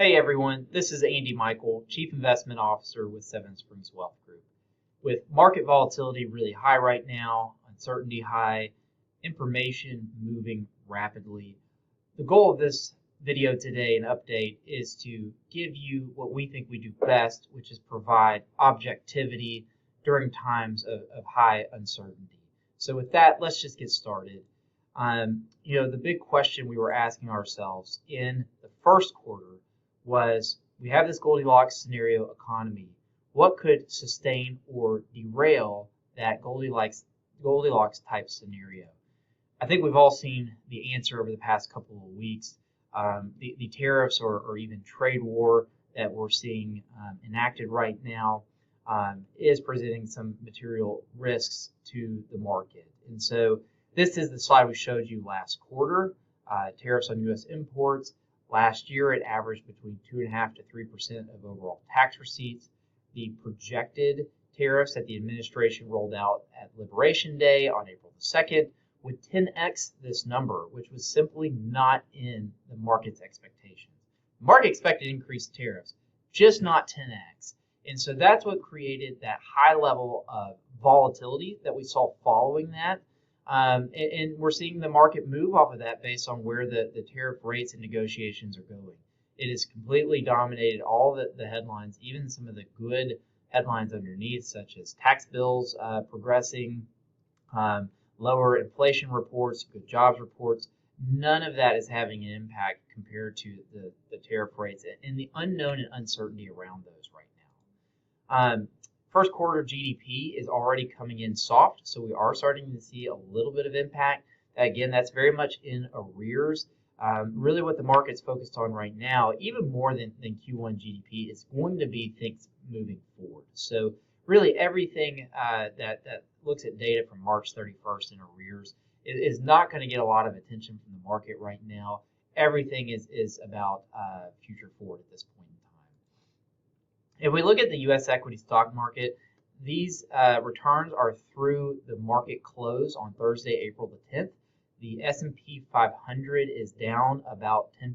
Hey everyone, this is Andy Michael, Chief Investment Officer with Seven Springs Wealth Group. With market volatility really high right now, uncertainty high, information moving rapidly, the goal of this video today and update is to give you what we think we do best, which is provide objectivity during times of high uncertainty. So with that, let's just get started. The big question we were asking ourselves in the first quarter was, we have this Goldilocks scenario economy. What could sustain or derail that Goldilocks type scenario? I think we've all seen the answer over the past couple of weeks. The tariffs or even trade war that we're seeing enacted right now is presenting some material risks to the market. And so this is the slide we showed you last quarter, tariffs on U.S. imports. Last year, it averaged between 2.5% to 3% of overall tax receipts. The projected tariffs that the administration rolled out at Liberation Day on April the 2nd would 10x this number, which was simply not in the market's expectations. The market expected increased tariffs, just not 10x. And so that's what created that high level of volatility that we saw following that. And we're seeing the market move off of that based on where the tariff rates and negotiations are going. It has completely dominated all the headlines, even some of the good headlines underneath, such as tax bills progressing, lower inflation reports, good jobs reports. None of that is having an impact compared to the tariff rates and the unknown and uncertainty around those right now. First quarter GDP is already coming in soft, so we are starting to see a little bit of impact. Again, that's very much in arrears. Really what the market's focused on right now, even more than Q1 GDP, is going to be things moving forward. So really everything that looks at data from March 31st in arrears is not going to get a lot of attention from the market right now. Everything is about future forward at this point. If we look at the U.S. equity stock market, these returns are through the market close on Thursday, April the 10th. The S&P 500 is down about 10%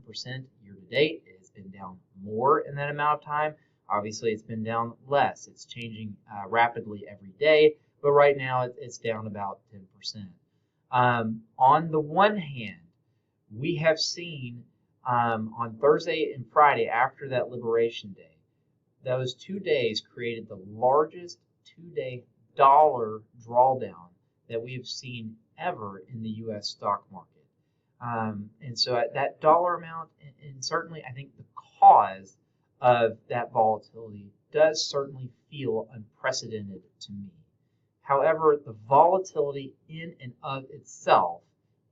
year to date. It has been down more in that amount of time. Obviously, it's been down less. It's changing rapidly every day, but right now it's down about 10%. On the one hand, we have seen on Thursday and Friday after that Liberation Day, those 2 days created the largest two-day dollar drawdown that we have seen ever in the U.S. stock market. And so at that dollar amount, and certainly I think the cause of that volatility does certainly feel unprecedented to me. However, the volatility in and of itself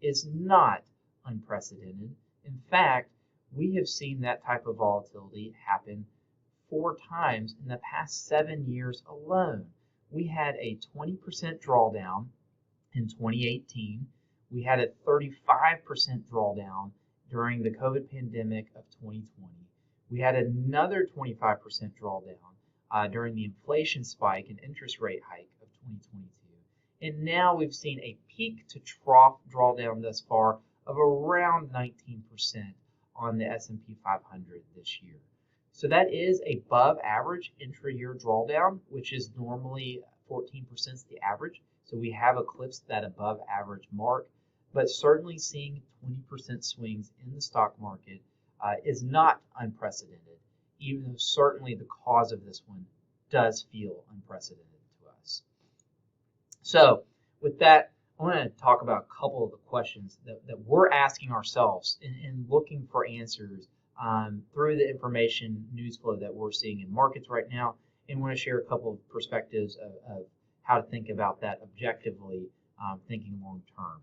is not unprecedented. In fact, we have seen that type of volatility happen 4 times in the past 7 years alone. We had a 20% drawdown in 2018. We had a 35% drawdown during the COVID pandemic of 2020. We had another 25% drawdown during the inflation spike and interest rate hike of 2022. And now we've seen a peak to trough drawdown thus far of around 19% on the S&P 500 this year. So that is above average intra-year drawdown, which is normally 14% is the average. So we have eclipsed that above average mark, but certainly seeing 20% swings in the stock market is not unprecedented, even though certainly the cause of this one does feel unprecedented to us. So with that, I want to talk about a couple of the questions that we're asking ourselves and looking for answers through the information news flow that we're seeing in markets right now, and want to share a couple of perspectives of how to think about that objectively, thinking long term.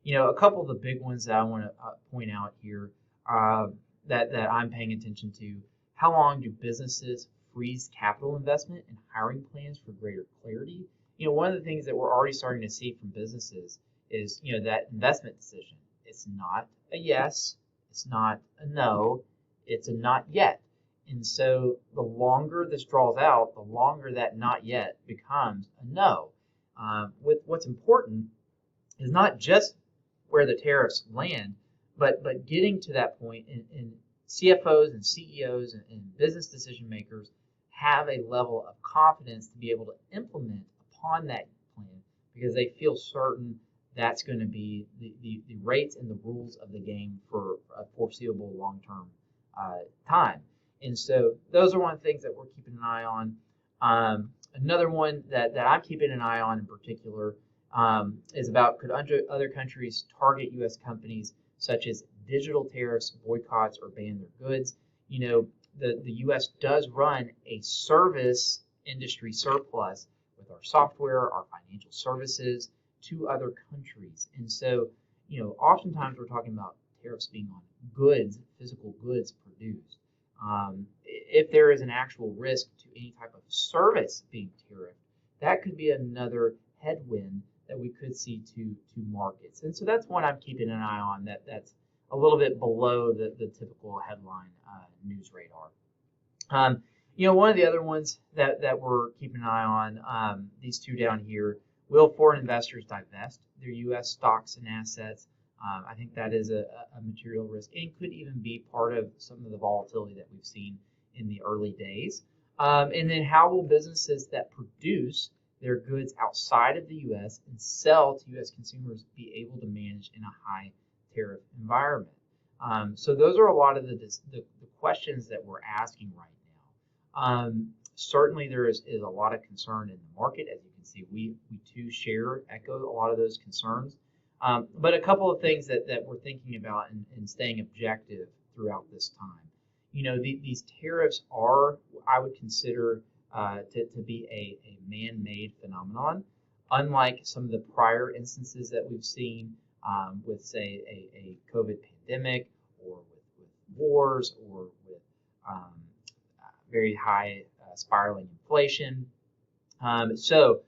A couple of the big ones that I want to point out here that I'm paying attention to: how long do businesses freeze capital investment and hiring plans for greater clarity? One of the things that we're already starting to see from businesses is that investment decision. It's not a yes, it's not a no, it's a not yet. And so the longer this draws out, the longer that not yet becomes a no. With what's important is not just where the tariffs land, but getting to that point and CFOs and CEOs and business decision makers have a level of confidence to be able to implement upon that plan because they feel certain that's going to be the rates and the rules of the game for a foreseeable long-term time. And so those are one of the things that we're keeping an eye on. Another one that I'm keeping an eye on in particular is about could other countries target U.S. companies such as digital tariffs, boycotts, or ban their goods. The U.S. does run a service industry surplus with our software, our financial services to other countries. And so, oftentimes we're talking about tariffs being on goods, physical goods produced. If there is an actual risk to any type of service being tariffed, that could be another headwind that we could see to markets. And so that's one I'm keeping an eye on that's a little bit below the typical headline news radar. One of the other ones that we're keeping an eye on, these two down here, will foreign investors divest their U.S. stocks and assets? I think that is a material risk and could even be part of some of the volatility that we've seen in the early days. And then how will businesses that produce their goods outside of the U.S. and sell to U.S. consumers be able to manage in a high tariff environment? So those are a lot of the questions that we're asking right now. Certainly there is a lot of concern in the market. As you can see, we too echo a lot of those concerns. But a couple of things that we're thinking about and staying objective throughout this time. These tariffs are, I would consider, to be a man-made phenomenon, unlike some of the prior instances that we've seen with, say, a COVID pandemic or with wars or with very high spiraling inflation. So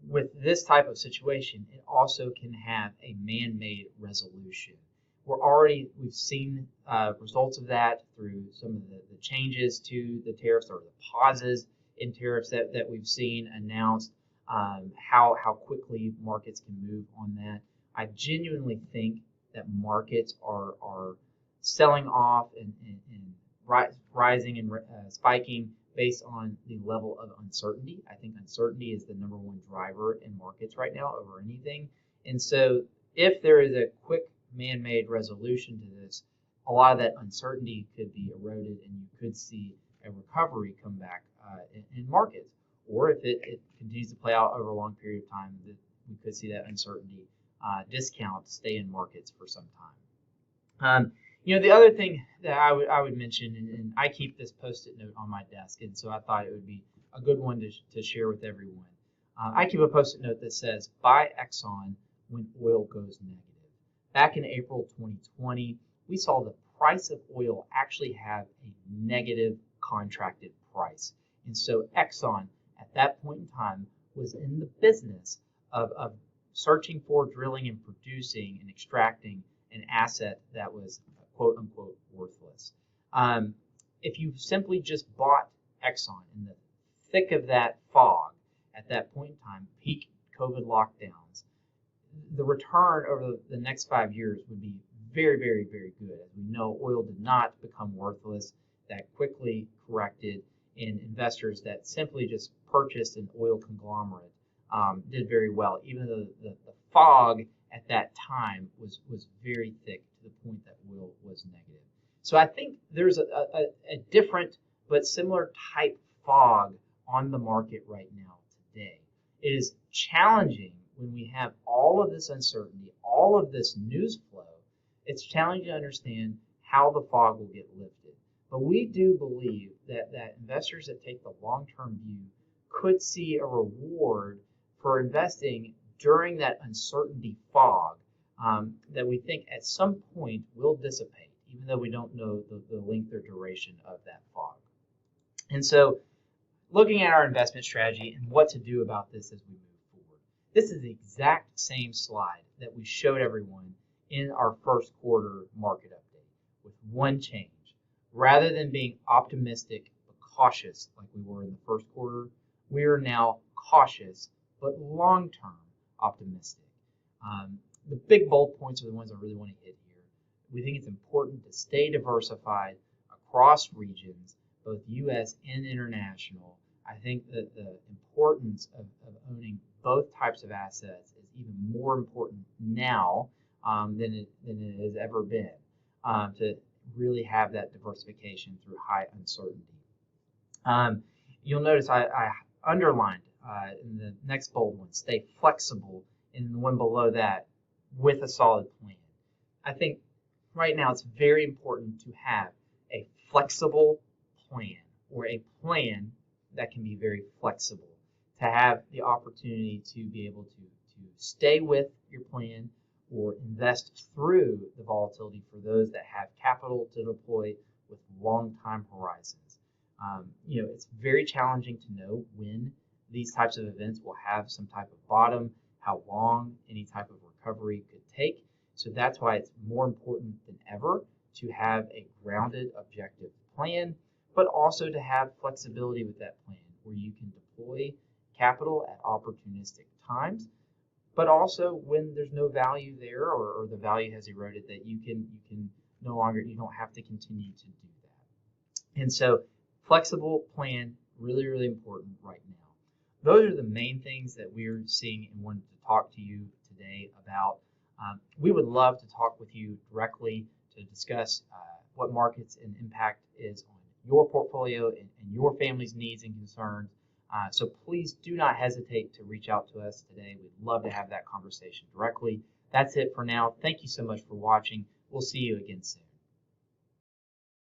with this type of situation, it also can have a man-made resolution. We've seen results of that through some of the changes to the tariffs or the pauses in tariffs that we've seen announced, how quickly markets can move on that. I genuinely think that markets are selling off and rising and spiking based on the level of uncertainty. I think uncertainty is the number one driver in markets right now over anything. And so if there is a quick man-made resolution to this, a lot of that uncertainty could be eroded and you could see a recovery come back in markets. Or if it continues to play out over a long period of time, that we could see that uncertainty discount stay in markets for some time. The other thing that I would mention, and I keep this post-it note on my desk, and so I thought it would be a good one to share with everyone. I keep a post-it note that says, buy Exxon when oil goes negative. Back in April 2020, we saw the price of oil actually have a negative contracted price. And so Exxon, at that point in time, was in the business of searching for, drilling, and producing and extracting an asset that was quote unquote worthless. If you simply just bought Exxon in the thick of that fog at that point in time, peak COVID lockdowns, the return over the next 5 years would be very, very, very good. As we know, oil did not become worthless. That quickly corrected, and investors that simply just purchased an oil conglomerate did very well, even though the fog at that time was very thick to the point that oil was negative. So I think there's a different but similar type fog on the market right now today. It is challenging when we have all of this uncertainty, all of this news flow. It's challenging to understand how the fog will get lifted. But we do believe that investors that take the long-term view could see a reward for investing during that uncertainty fog that we think at some point will dissipate, even though we don't know the length or duration of that fog. And so looking at our investment strategy and what to do about this as we move forward. This is the exact same slide that we showed everyone in our first quarter market update with one change. Rather than being optimistic but cautious like we were in the first quarter, we are now cautious but long-term optimistic. The big bold points are the ones I really want to hit here. We think it's important to stay diversified across regions, both U.S. and international. I think that the importance of owning both types of assets is even more important now than it has ever been, to really have that diversification through high uncertainty. You'll notice I underlined in the next bold one, stay flexible, and in the one below that, with a solid plan. I think right now it's very important to have a flexible plan, or a plan that can be very flexible, to have the opportunity to be able to stay with your plan or invest through the volatility for those that have capital to deploy with long time horizons. It's very challenging to know when these types of events will have some type of bottom, how long any type of recovery could take. So that's why it's more important than ever to have a grounded, objective plan, but also to have flexibility with that plan where you can deploy capital at opportunistic times, but also when there's no value there, or the value has eroded, that you can no longer, you don't have to continue to do that. And so flexible plan, really, really important right now. Those are the main things that we're seeing and wanted to talk to you today about. We would love to talk with you directly to discuss what markets and impact is on your portfolio and your family's needs and concerns. So please do not hesitate to reach out to us today. We'd love to have that conversation directly. That's it for now. Thank you so much for watching. We'll see you again soon.